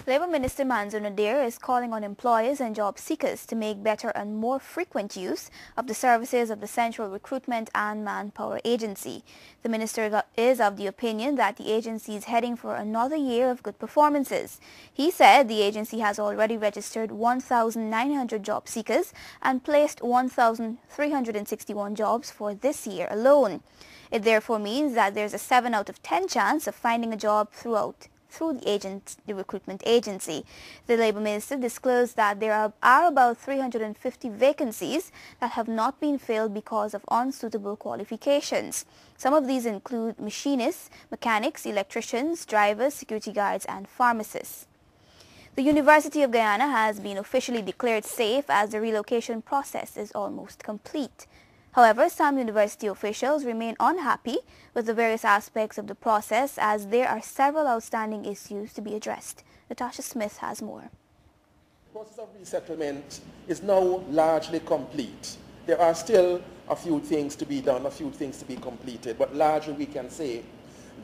Labour Minister Manzoor Nadir is calling on employers and job seekers to make better and more frequent use of the services of the Central Recruitment and Manpower Agency. The minister is of the opinion that the agency is heading for another year of good performances. He said the agency has already registered 1,900 job seekers and placed 1,361 jobs for this year alone. It therefore means that there's a 7 out of 10 chance of finding a job through the recruitment agency. The Labour Minister disclosed that there are about 350 vacancies that have not been filled because of unsuitable qualifications. Some of these include machinists, mechanics, electricians, drivers, security guards and pharmacists. The University of Guyana has been officially declared safe as the relocation process is almost complete. However, some university officials remain unhappy with the various aspects of the process as there are several outstanding issues to be addressed. Natasha Smith has more. The process of resettlement is now largely complete. There are still a few things to be done, a few things to be completed, but largely we can say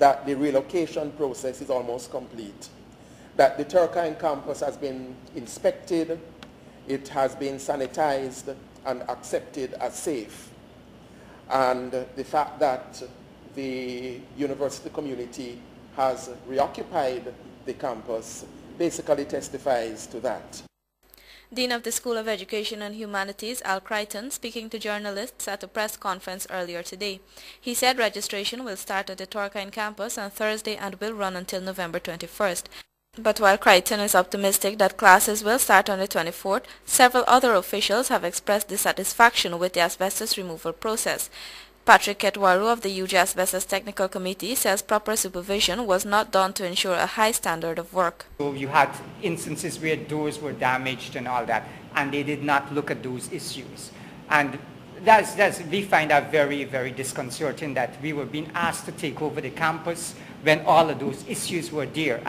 that the relocation process is almost complete. That the Turkine campus has been inspected, it has been sanitized and accepted as safe. And the fact that the university community has reoccupied the campus basically testifies to that. Dean of the School of Education and Humanities, Al Crichton, speaking to journalists at a press conference earlier today. He said registration will start at the Turkine campus on Thursday and will run until November 21st. But while Crichton is optimistic that classes will start on the 24th, several other officials have expressed dissatisfaction with the asbestos removal process. Patrick Ketwaru of the UG Asbestos Technical Committee says proper supervision was not done to ensure a high standard of work. So you had instances where doors were damaged and all that, and they did not look at those issues. And we find that very, very disconcerting that we were being asked to take over the campus when all of those issues were there.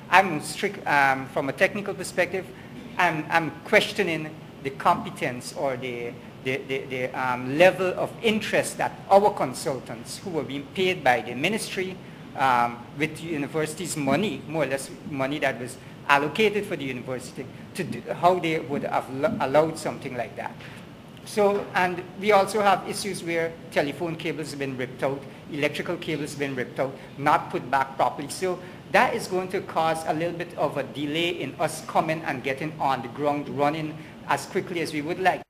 I'm strict from a technical perspective. I'm questioning the competence or the level of interest that our consultants, who were being paid by the ministry with the university's money, more or less money that was allocated for the university, how they would have allowed something like that. So, and we also have issues where telephone cables have been ripped out, electrical cables have been ripped out, not put back properly. So that is going to cause a little bit of a delay in us coming and getting on the ground running as quickly as we would like.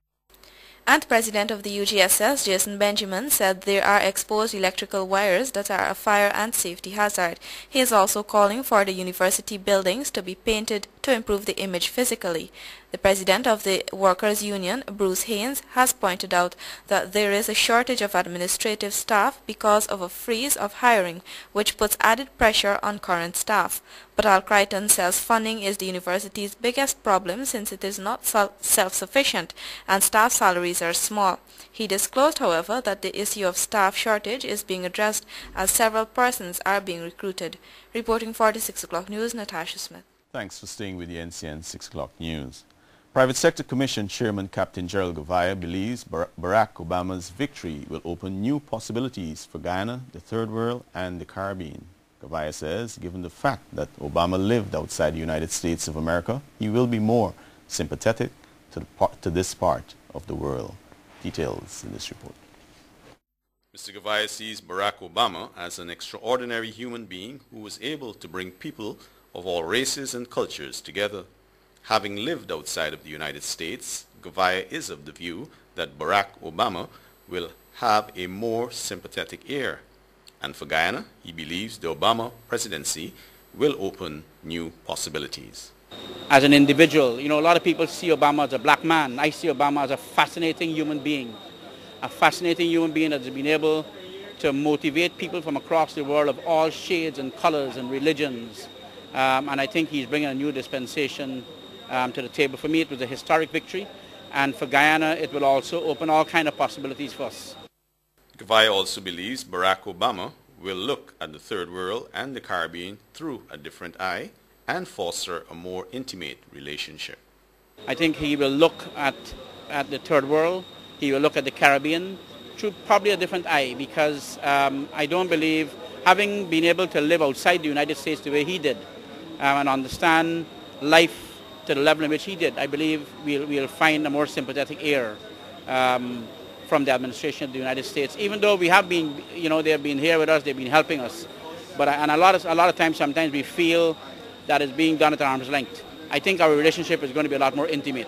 And President of the UGSS, Jason Benjamin, said there are exposed electrical wires that are a fire and safety hazard. He is also calling for the university buildings to be painted to improve the image physically. The president of the Workers' Union, Bruce Haynes, has pointed out that there is a shortage of administrative staff because of a freeze of hiring, which puts added pressure on current staff. But Al Crichton says funding is the university's biggest problem since it is not self-sufficient and staff salaries are small. He disclosed, however, that the issue of staff shortage is being addressed as several persons are being recruited. Reporting for the 6 o'clock news, Natasha Smith. Thanks for staying with the NCN 6 o'clock news. Private Sector Commission Chairman Captain Gerald Govaya believes Barack Obama's victory will open new possibilities for Guyana, the Third World and the Caribbean. Govaya says, given the fact that Obama lived outside the United States of America, he will be more sympathetic to this part of the world. Details in this report. Mr. Govaya sees Barack Obama as an extraordinary human being who was able to bring people of all races and cultures together. Having lived outside of the United States, Govaya is of the view that Barack Obama will have a more sympathetic ear. And for Guyana, he believes the Obama presidency will open new possibilities. As an individual, a lot of people see Obama as a black man. I see Obama as a fascinating human being. A fascinating human being that has been able to motivate people from across the world of all shades and colors and religions. And I think he's bringing a new dispensation to the table. For me, it was a historic victory. And for Guyana, it will also open all kinds of possibilities for us. Govaya also believes Barack Obama will look at the Third World and the Caribbean through a different eye and foster a more intimate relationship. I think he will look at the Third World, he will look at the Caribbean through probably a different eye, because I don't believe, having been able to live outside the United States the way he did and understand life to the level in which he did, I believe we'll find a more sympathetic ear from the administration of the United States. Even though we have been, they've been here with us, they've been helping us. But and a lot of times, sometimes we feel that it's being done at arm's length. I think our relationship is going to be a lot more intimate.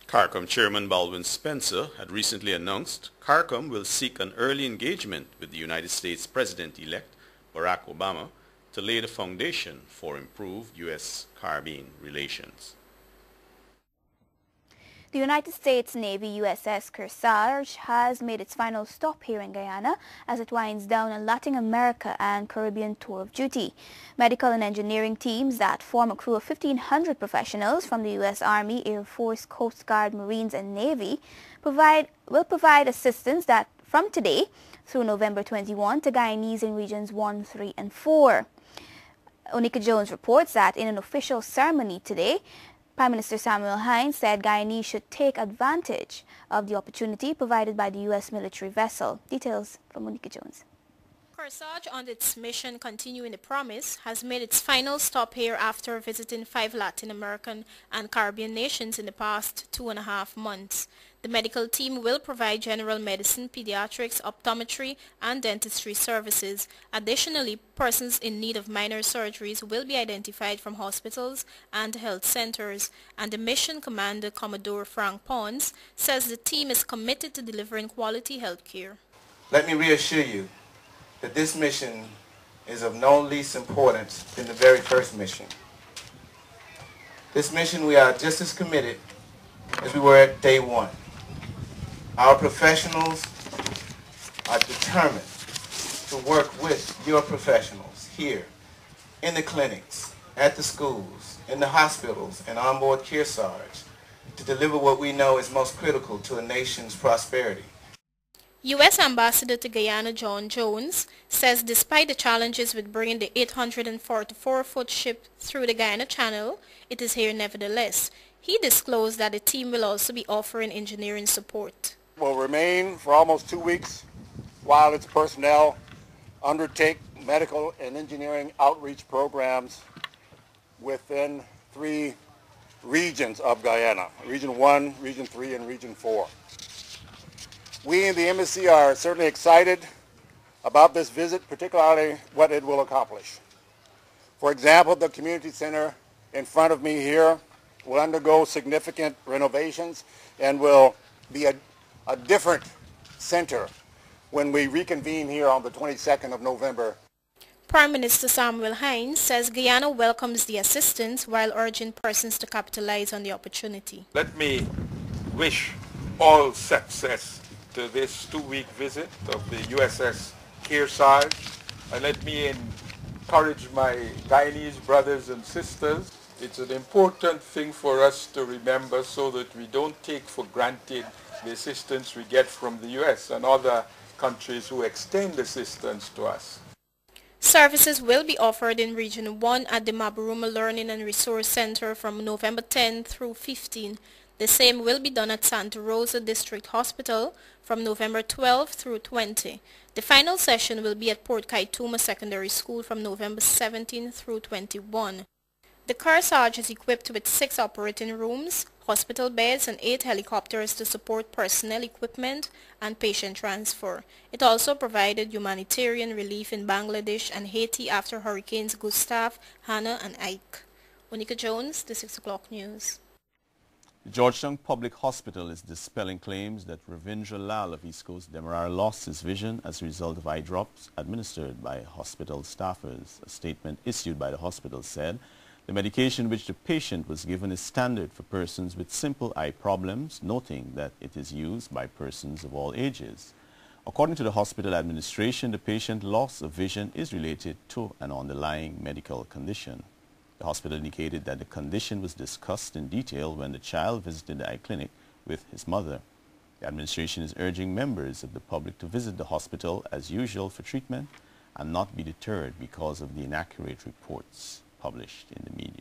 CARICOM Chairman Baldwin Spencer had recently announced CARICOM will seek an early engagement with the United States President-elect Barack Obama to lay the foundation for improved U.S.-Caribbean relations. The United States Navy USS Kearsarge has made its final stop here in Guyana as it winds down a Latin America and Caribbean tour of duty. Medical and engineering teams that form a crew of 1,500 professionals from the U.S. Army, Air Force, Coast Guard, Marines and Navy will provide assistance that from today through November 21 to Guyanese in regions 1, 3 and 4. Onika Jones reports that in an official ceremony today, Prime Minister Samuel Hinds said Guyanese should take advantage of the opportunity provided by the U.S. military vessel. Details from Monica Jones. Kearsarge, on its mission continuing the promise, has made its final stop here after visiting 5 Latin American and Caribbean nations in the past 2.5 months. The medical team will provide general medicine, pediatrics, optometry, and dentistry services. Additionally, persons in need of minor surgeries will be identified from hospitals and health centers, and the mission commander, Commodore Frank Pons, says the team is committed to delivering quality health care. Let me reassure you that this mission is of no least importance than the very first mission. This mission, we are just as committed as we were at day one. Our professionals are determined to work with your professionals here in the clinics, at the schools, in the hospitals, and on board Kearsarge to deliver what we know is most critical to a nation's prosperity. U.S. Ambassador to Guyana John Jones says despite the challenges with bringing the 844-foot ship through the Guyana Channel, it is here nevertheless. He disclosed that the team will also be offering engineering support. Will remain for almost 2 weeks while its personnel undertake medical and engineering outreach programs within 3 regions of Guyana, Region 1, Region 3, and Region 4. We in the embassy are certainly excited about this visit, particularly what it will accomplish. For example, the community center in front of me here will undergo significant renovations and will be a different center when we reconvene here on the 22nd of November. Prime Minister Samuel Hinds says Guyana welcomes the assistance while urging persons to capitalize on the opportunity. Let me wish all success to this 2-week visit of the USS Kearsarge, and let me encourage my Guyanese brothers and sisters. It's an important thing for us to remember so that we don't take for granted the assistance we get from the U.S. and other countries who extend assistance to us. Services will be offered in Region 1 at the Maburuma Learning and Resource Center from November 10 through 15. The same will be done at Santa Rosa District Hospital from November 12 through 20. The final session will be at Port Kaituma Secondary School from November 17 through 21. The Kearsarge is equipped with 6 operating rooms, hospital beds, and 8 helicopters to support personnel equipment and patient transfer. It also provided humanitarian relief in Bangladesh and Haiti after Hurricanes Gustav, Hannah, and Ike. Monica Jones, the 6 o'clock news. The Georgetown Public Hospital is dispelling claims that Ravindra Lal of East Coast Demerara lost his vision as a result of eye drops administered by hospital staffers. A statement issued by the hospital said the medication which the patient was given is standard for persons with simple eye problems, noting that it is used by persons of all ages. According to the hospital administration, the patient's loss of vision is related to an underlying medical condition. The hospital indicated that the condition was discussed in detail when the child visited the eye clinic with his mother. The administration is urging members of the public to visit the hospital as usual for treatment and not be deterred because of the inaccurate reports published in the media.